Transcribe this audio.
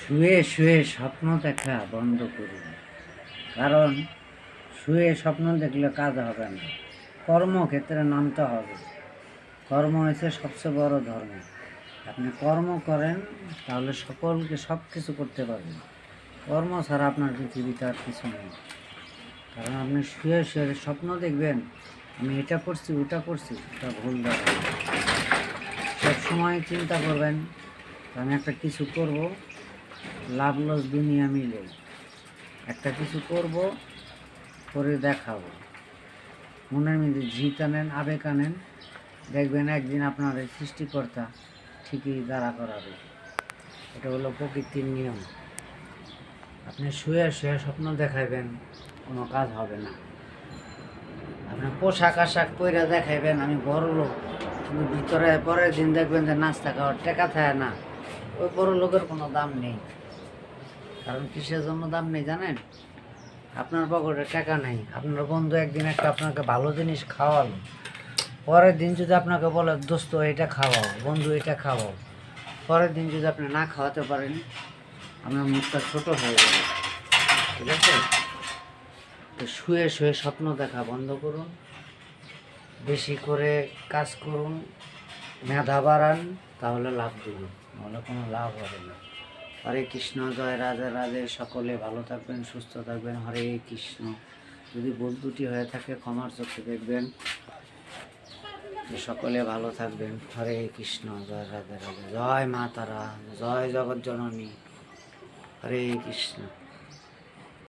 শুয়ে শুয়ে স্বপ্ন দেখা বন্ধ করুন। কারণ শুয়ে স্বপ্ন দেখলে কাজ হবে না, কর্মক্ষেত্রে নামতে হবে। কর্ম হচ্ছে সবচেয়ে বড় ধর্ম। আপনি কর্ম করেন তাহলে সকলকে সব কিছু করতে পারবেন। কর্ম ছাড়া আপনার পৃথিবীতে আর কিছু নেই। কারণ আপনি শুয়ে শুয়ে স্বপ্ন দেখবেন আমি এটা করছি ওটা করছি, এটা ভুল দেখা। সবসময় চিন্তা করবেন আমি একটা কিছু করব, লাভ লস দুনিয়া মিলে একটা কিছু করব, করে দেখাবো। মনের মধ্যে জিত আনেন, আবেগ আনেন, দেখবেন একদিন আপনার এই সৃষ্টিকর্তা ঠিকই দাঁড়া করাবে। এটা হলো প্রকৃতির নিয়ম। আপনি শুয়ে শুয়ে স্বপ্ন দেখাইবেন, কোনো কাজ হবে না। আপনি পোশাক আশাক পরে দেখাইবেন আমি বড় লোক, কিন্তু ভিতরে পরের দিন দেখবেন যে নাস্তা খাওয়ার টাকা থাকে না। ওই বড় লোকের কোনো দাম নেই। কারণ কিসের জন্য দাম নেই জানেন? আপনার পকেটে টাকা নেই, আপনার বন্ধু একদিন একটা আপনাকে ভালো জিনিস খাওয়ালো, পরের দিন যদি আপনাকে বলে দোস্ত এটা খাওয়াও, বন্ধু এটা খাওয়াও, পরের দিন যদি আপনি না খাওয়াতে পারেন আপনার মুখটা ছোট হয়ে যাবে। ঠিক আছে? তো শুয়ে শুয়ে স্বপ্ন দেখা বন্ধ করুন, বেশি করে কাজ করুন, মেধা বাড়ান, তাহলে লাভ দেবেন, নাহলে কোনো লাভ হবে না। হরে কৃষ্ণ, জয় রাধে রাধে। সকলে ভালো থাকবেন, সুস্থ থাকবেন। হরে কৃষ্ণ। যদি ভুল ত্রুটি হয়ে থাকে ক্ষমার চোখে দেখবেন। সকলে ভালো থাকবেন। হরে কৃষ্ণ, জয় রাধে রাধে। জয় মা তারা, জয় জগৎ জননী। হরে কৃষ্ণ।